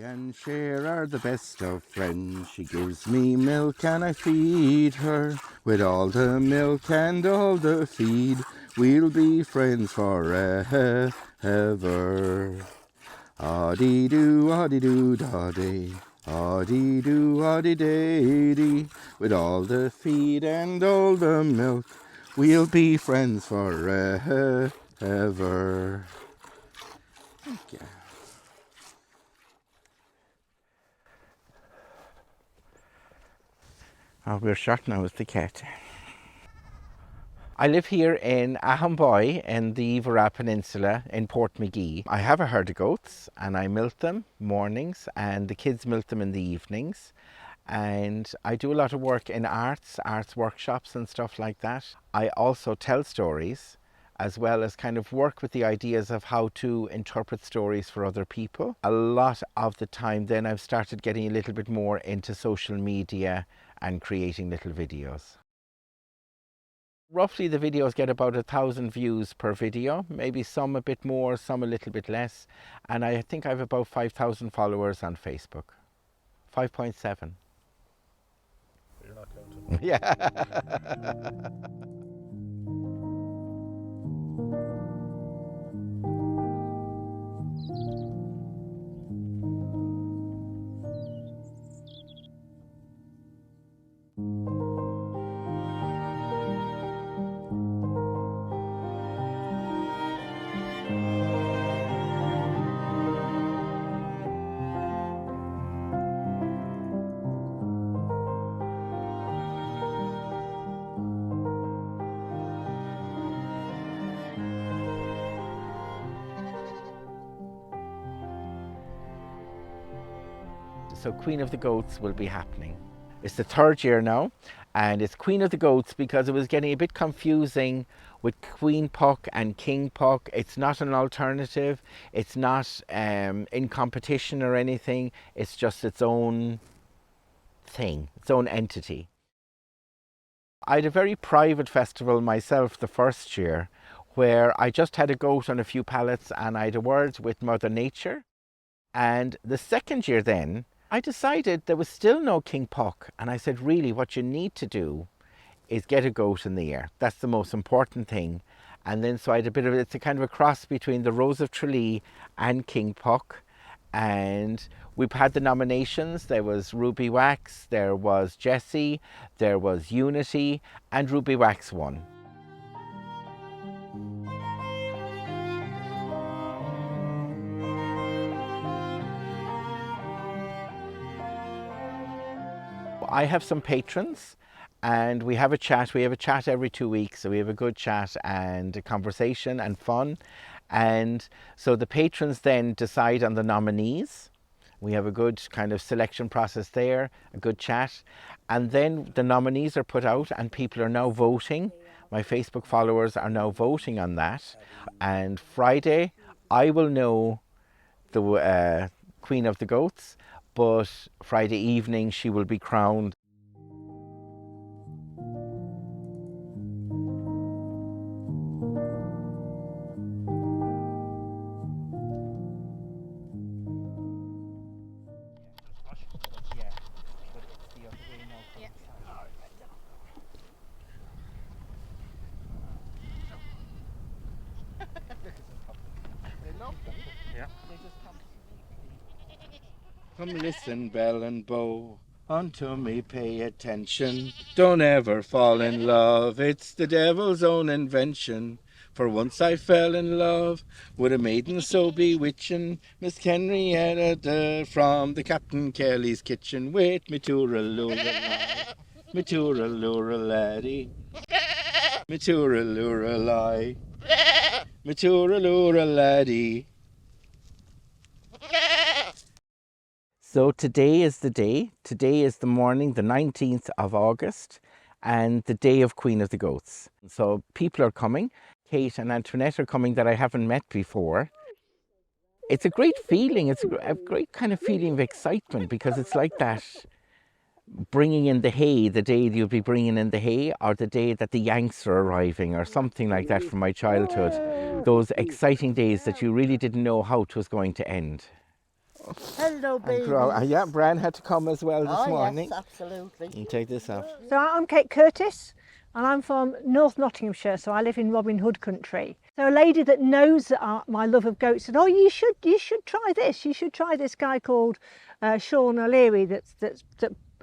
and Cher are the best of friends. She gives me milk and I feed her. With all the milk and all the feed, we'll be friends forever. Audie-doo, audie-doo, da-day. Audie-doo, audie-day-dee. With all the feed and all the milk, we'll be friends forever. Thank you. Oh, we're shut now with the cat. I live here in Ahonboy in the Iveragh Peninsula in Portmagee. I have a herd of goats and I milk them mornings and the kids milk them in the evenings. And I do a lot of work in arts workshops and stuff like that. I also tell stories as well as kind of work with the ideas of how to interpret stories for other people. A lot of the time then I've started getting a little bit more into social media and creating little videos. Roughly the videos get about 1,000 views per video, maybe some a bit more, some a little bit less. And I think I have about 5,000 followers on Facebook. 5.7. You're not counting. Yeah. So Queen of the Goats will be happening. It's the third year now, and it's Queen of the Goats because it was getting a bit confusing with Queen Puck and King Puck. It's not an alternative, it's not in competition or anything, it's just its own thing, its own entity. I had a very private festival myself the first year where I just had a goat on a few pallets and I had a word with Mother Nature. And the second year then, I decided there was still no King Puck. And I said, really, what you need to do is get a goat in the air. That's the most important thing. And then so I had a bit of, it's a kind of a cross between the Rose of Tralee and King Puck. And we've had the nominations. There was Ruby Wax, there was Jessie, there was Unity, and Ruby Wax won. I have some patrons and we have a chat. We have a chat every 2 weeks. So we have a good chat and a conversation and fun. And so the patrons then decide on the nominees. We have a good kind of selection process there, a good chat. And then the nominees are put out and people are now voting. My Facebook followers are now voting on that. And Friday, I will know the Queen of the Goats, but Friday evening she will be crowned. Come listen, bell and bow, unto me pay attention. Don't ever fall in love, it's the devil's own invention. For once I fell in love with a maiden so bewitching, Miss Henrietta from the Captain Kelly's kitchen, with me tooraloo me tooraloo laddie, me tooraloo lie, me tooraloo laddie. So today is the day. Today is the morning, the 19th of August, and the day of Queen of the Goats. So people are coming. Kate and Antoinette are coming that I haven't met before. It's a great feeling. It's a great kind of feeling of excitement because it's like that bringing in the hay, the day you'll be bringing in the hay, or the day that the Yanks are arriving, or something like that from my childhood. Those exciting days that you really didn't know how it was going to end. Hello, baby. Yeah, Brian had to come as well this morning. Yes, absolutely. You take this off. So I'm Kate Curtis and I'm from North Nottinghamshire, so I live in Robin Hood country. So a lady that knows my love of goats said, oh, you should try this. You should try this guy called Seán O'Leary that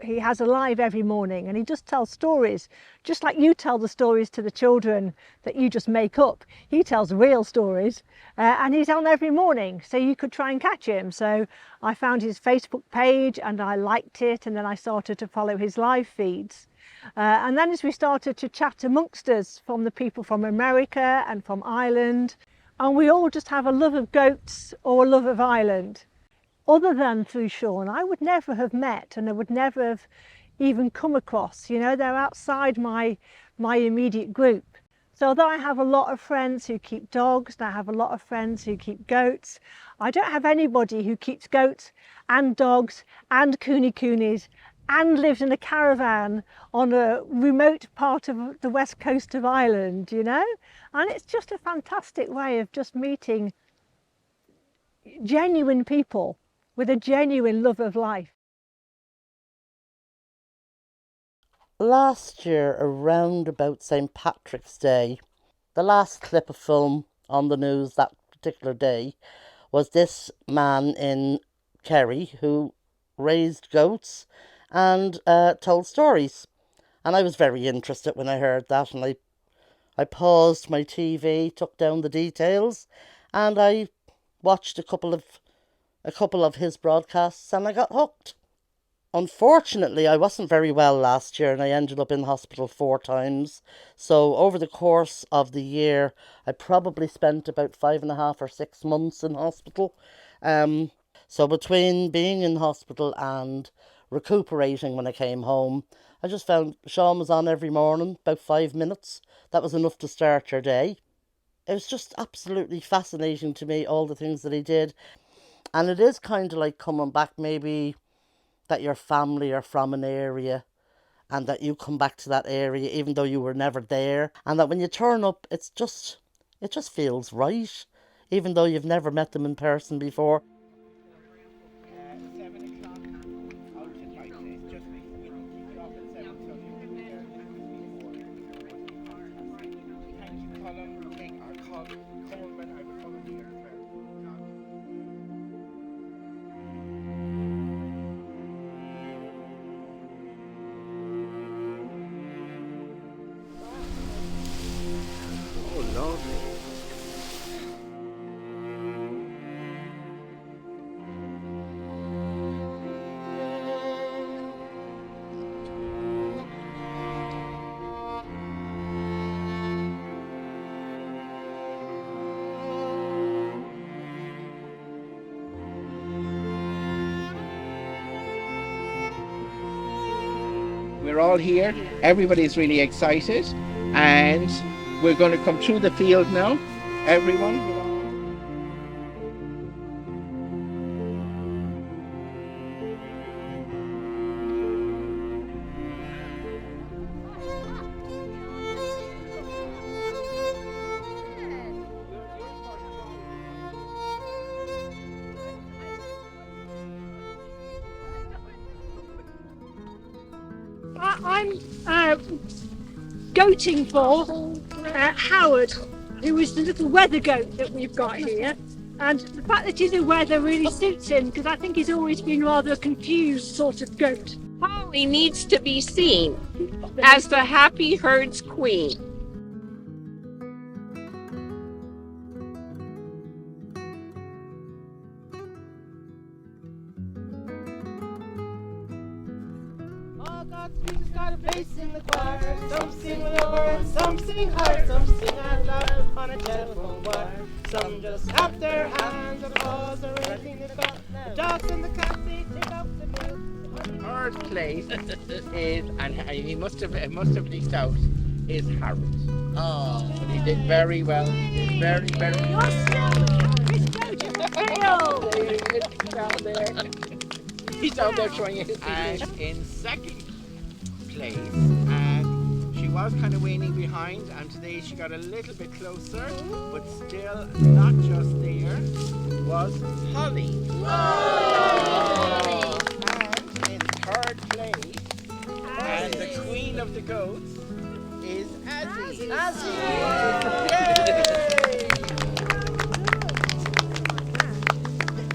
he has a live every morning and he just tells stories, just like you tell the stories to the children that you just make up. He tells real stories and he's on every morning, so you could try and catch him. So I found his Facebook page and I liked it, and then I started to follow his live feeds. And then as we started to chat amongst us, from the people from America and from Ireland, and we all just have a love of goats or a love of Ireland. Other than through Seán, I would never have met, and I would never have even come across, you know, they're outside my immediate group. So although I have a lot of friends who keep dogs, and I have a lot of friends who keep goats, I don't have anybody who keeps goats and dogs and coonies and lives in a caravan on a remote part of the west coast of Ireland, you know? And it's just a fantastic way of just meeting genuine people with a genuine love of life. Last year, around about St. Patrick's Day, the last clip of film on the news that particular day was this man in Kerry who raised goats and told stories. And I was very interested when I heard that, and I paused my TV, took down the details, and I watched a couple of his broadcasts, and I got hooked. Unfortunately, I wasn't very well last year and I ended up in hospital 4 times. So over the course of the year, I probably spent about 5.5 or 6 months in hospital. So between being in hospital and recuperating when I came home, I just found Seán was on every morning, about 5 minutes. That was enough to start your day. It was just absolutely fascinating to me, all the things that he did. And it is kind of like coming back, maybe that your family are from an area and that you come back to that area even though you were never there, and that when you turn up it just feels right even though you've never met them in person before. We're all here, everybody's really excited, and we're going to come through the field now, everyone. I'm goating for Howard, who is the little weather goat that we've got here. And the fact that he's a weather really suits him, because I think he's always been rather a confused sort of goat. Polly needs to be seen as the happy herd's queen. All God's music's got a place in the choir. Some sing with over and some sing high. Some sing out loud on a telephone wire. Some just clap their hands and applause or anything they've got. The dogs and the cats, they take out the bill. Third place is, and he must have leaked out, is Harold. Oh, But he did very well. He did very, very well. He's down there. He's down there showing his teeth. And in second place, and she was kind of waning behind, and today she got a little bit closer, but still not just there, was Holly. And in third place, and the queen of the goats is Azzy. Yay!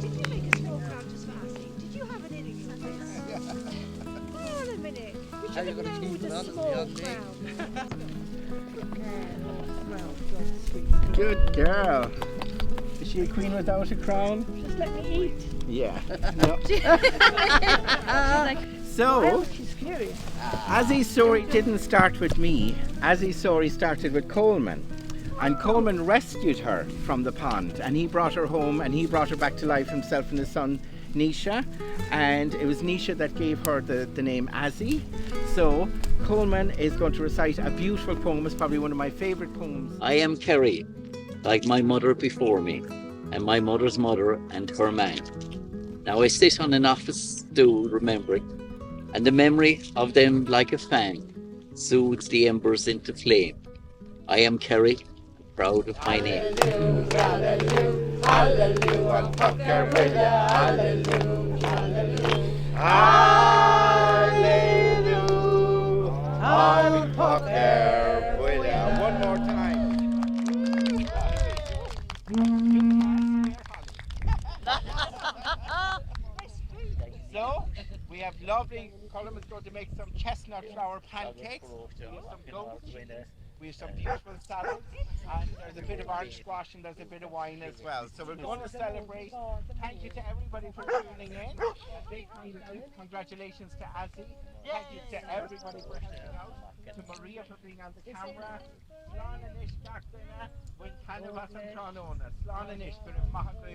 Did you make a small crown just for Azzy? Did you have an innings like this? Hold on a minute. We should have known with a small crown. Well done, sweet. Good girl. Is she a queen without a crown? Just let me eat. Yeah. No. So, Well, she's furious. Azzy's story didn't start with me. Azzy's story started with Coleman. And Coleman rescued her from the pond, and he brought her home, and he brought her back to life himself and his son Nisha. And it was Nisha that gave her the name Azzy. So Coleman is going to recite a beautiful poem. It's probably one of my favourite poems. I am Kerry, like my mother before me, and my mother's mother and her man. Now I sit on an office stool remembering, and the memory of them like a fan soothes the embers into flame. I am Kerry, proud of my name. Hallelujah, hallelujah, and pucker with ya, hallelujah, hallelujah, hallelujah, and pucker with ya. One more time. So, we have lovely, Colin is going to make some chestnut flour pancakes. We have some goat cheese. We have some beautiful salads, and there's a bit of orange squash, and there's a bit of wine as well. So we're going to celebrate. Thank you to everybody for tuning in. A big congratulations to Azzy. Thank you to everybody for helping out. To Maria for being on the camera. Slán and ish gachtainna, when Canavas and Tronona. Slán and ish for a mahagwe.